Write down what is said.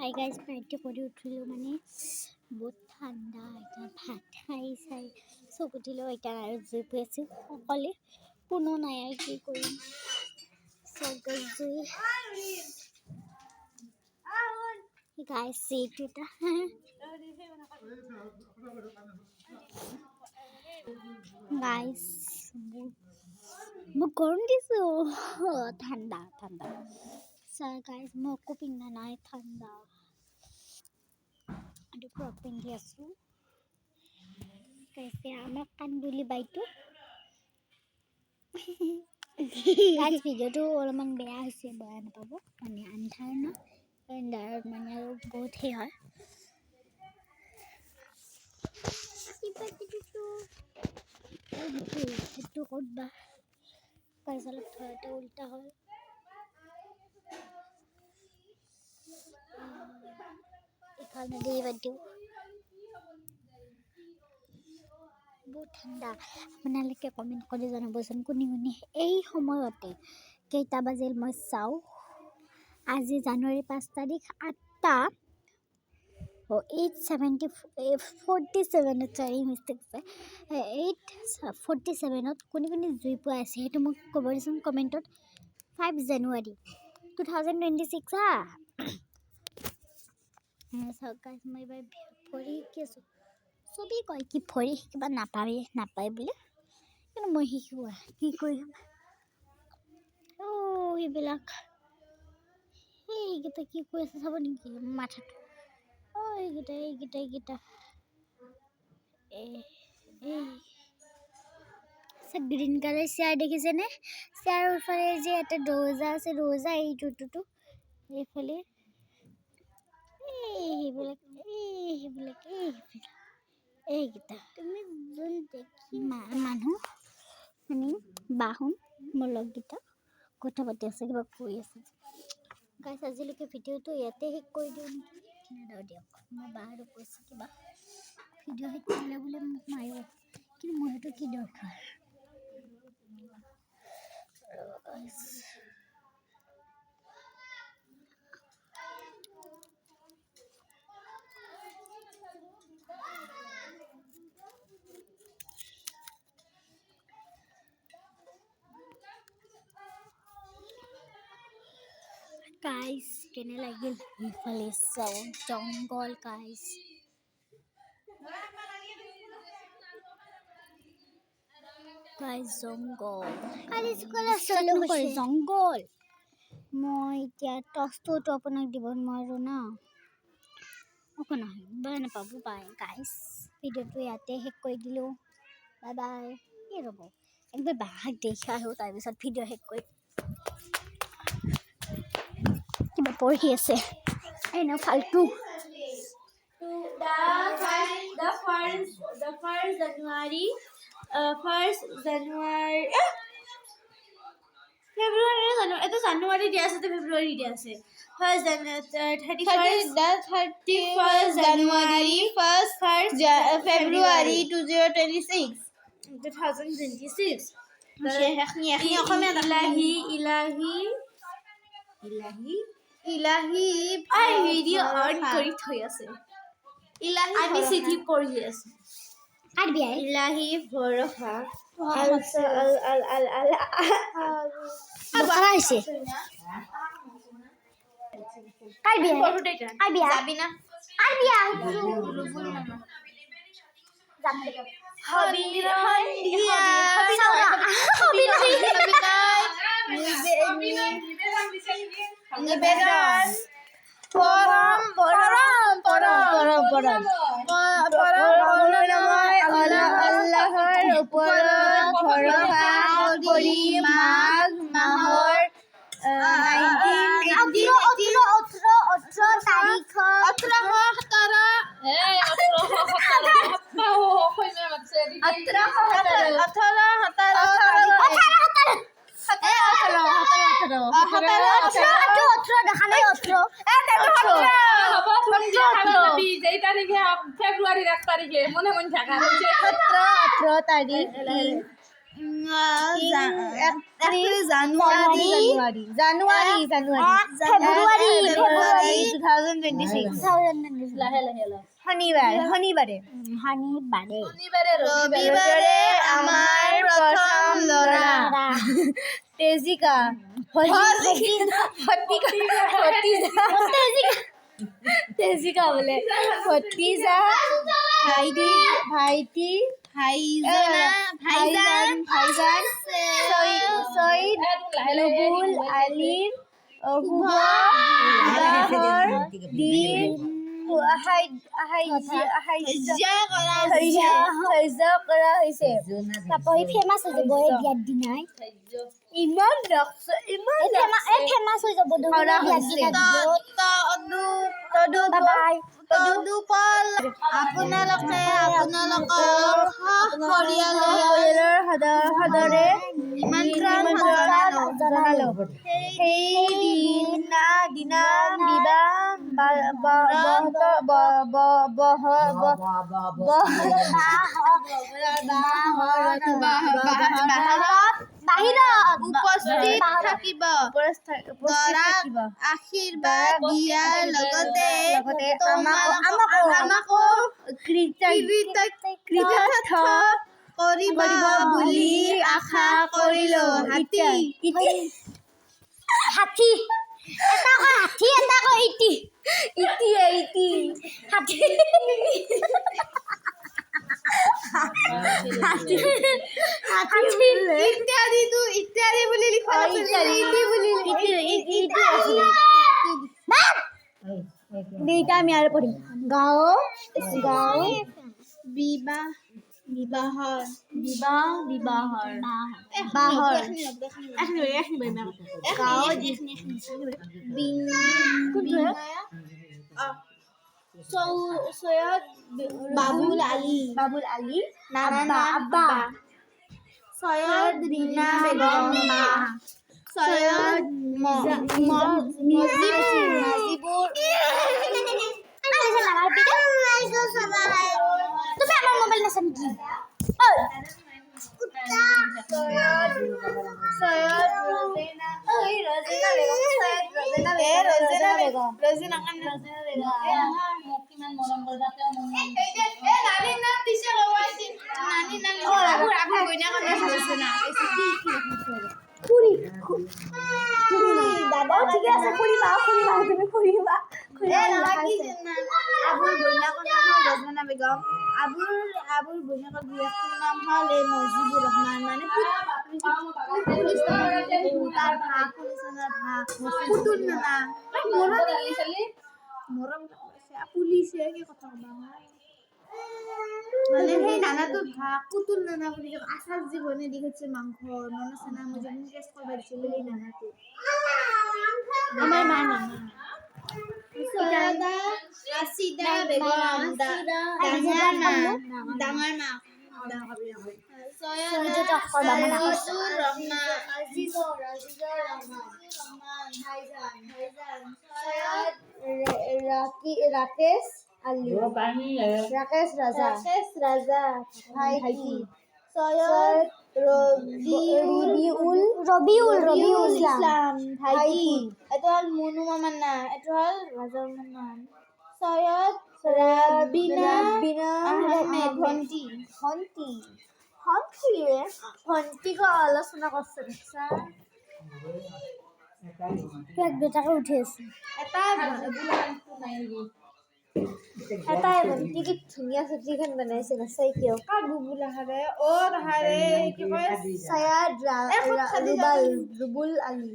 Hi guys party কৰি উঠিলোঁ মানে বহুত ঠাণ্ডা এতিয়া ভাত খাই চাই চব উঠিলোঁ এতিয়া আৰু জুই পুৰি আছোঁ অকলে কোনো নাই আৰু কি কৰিম চব জুই গাইজ এইটো এটা গাইজ মোক গৰম দিছোঁ ঠাণ্ডা ঠাণ্ডা চাহ গাইজ মই একো পিন্ধা নাই ঠাণ্ডা আৰু ফ্ৰক পিন্ধি আছোঁ কৈছে আমাক কান্দুলি বাইটো গাইজ ভিডিঅ'টো অলপমান বেয়া হৈছে বেয়া নাপাব মানে আন্ধাৰ ন আন্ধাৰত মানে আৰু বহুত সেই হয় সেইটো ক'ত বা পাইজালত থোৱাতে উল্টা হ'ল এইফালে দি বাদ বহুত ঠাণ্ডা আপোনালোকে কমেণ্ট কৰি জনাবচোন কোনে কোনে এই সময়তে কেইটা বাজিল মই চাওঁ আজি জানুৱাৰী 5 তাৰিখ 8টা 8:47 চাৰি মিষ্টেক আছে 8:47 কোনে কোনে জুই পোৱা আছে সেইটো মোক ক'ব দিচোন কমেণ্টত 5 জানুৱাৰী 2026 চাওক গাইজ মই এইবাৰ ভৰি শিকি আছোঁ চবেই কয় কি ভৰি শিকিব নাপায় বুলি কিন্তু মই শিকোঁ কি কৰিম এইবিলাক এইকেইটা কি কৈ আছে চাব নেকি মাথাটো এইকেইটা গ্ৰীণ কালাৰ চেয়াৰ দেখিছেনে চেয়াৰৰ ওচৰে যে এটা দৰ্জা আছে দৰ্জা এইটোতো এইফালে এইকেইটা তুমি যোন দেখি মানুহ মানে বাহন মোৰ লগকেইটা কথা পাতি আছে কিবা কৈ আছে গাইজ আজিলৈকে ভিডিঅ'টো ইয়াতে শেষ কৰি দিওঁ নেকি নেদাও দিয়ক মই বাহিৰত কৈছোঁ কিবা ভিডিঅ' শেষ কৰিলে বোলে মোক মাৰিব কিন্তু মোৰ সেইটো কি দৰকাৰ গাইজ কেনে লাগিল এইফালে চাওঁ জংঘল গাইজ জংঘল মই এতিয়া টচটো আপোনাক দিব নোৱাৰোঁ ন একো নহয় বেয়া নাপাব বাই গাইজ ভিডিঅ'টো ইয়াতে শেষ কৰি দিলোঁ বাই বাই কি ৰ'ব একবাৰ বাহাক দেখি আহোঁ তাৰপিছত ভিডিঅ' শেষ কৰি কিবা পঢ়ি আছে এনেও ফাল্টু the first January February এটা জানুৱাৰী দিয়া আছে ফেব্ৰুৱাৰী দিয়া আছে first January 1st February 2026 Ilahi video on কৰি থৈ আছে আমি চিঠি পঢ়ি আছো ইলাহি ভৰসা হৈছে নিবেদন আল্লাহৰ ওপৰত ভৰসা কৰি মাঘ মাহৰ 18 তাৰিখে জানুৱাৰী 2026 শনিবাৰে ৰবিবাৰে আমাৰ প্ৰথম ল'ৰা তেজিকা তেজিকা বোলে ভতিজা ভাইটি ভাইজান চৈদ লুবুল আলীৰ শুভ বিবাহৰ দিন ধাৰ্য কৰা হৈছে। তাপৰি ফেমাছ হৈ যাব এই বিয়াৰ দিনাই ইমান ফেমাছ হৈ যাব তদুপল আপোনালোকৰ পৰিয়ালৰ সদৰে নিমন্ত্ৰণ জনালো। সেইদিনা বাহিৰত উপস্থিত থাকিব দৰাক আশীৰ্বাদ দিয়াৰ লগতে আমাকো কৃতাৰ্থ কৰিব বুলি আশা কৰিলো। হাতী এটা কয় ইটি ইত্যাদি বুলি লিখা দুইটা আমি আৰু পঢ়িম গাঁও বিবাহৰ সৈয়দ বাবুল আলী আব্বা সৈয়দ রিনা বেগম মা সৈয়দ মুজিবুর তুমি আমার মোবাইল নাচান কি সৈয়দ রোজেনা বেগম দাদা ঠিক আছে খুড়িবা তুমি খুড়িবা আবুর রোজনা বেগম আবুর বইনাকর বিয়ার নাম হল মজিবুর রহমান মানে তার ভাগ পুতুল নানা মরম পুলিশে কি কথা কবা মানে সেই নানাটো ভাগ পুতুল নানা বুলি আচার জীবনে দেখেছে মাংস মনে আছে না মই যখন টেস্ট করবা দিছিল এই নানাটো আমার মা নানা আসিদা বেগম ডাঙৰ মা আজিজুর রহমান রাকেশ রাজা ভাইটি সৈয়দ রবিউল ইসলাম ভাইটি এটা হল মুনু মামার নাম এটা হল রাজার নাম সৈয়দ রাবিনা আহমেদ ভন্টিকে আলোচনা করছে এক দুটাকে উঠে আছে এটাই ভন্টি কি ধুনীয়া ছবিখন বনাইছে নাচাই কিয় কাৰ বুবুলা হাৰে কি কয় সৈয়দ ৰুবুল আলী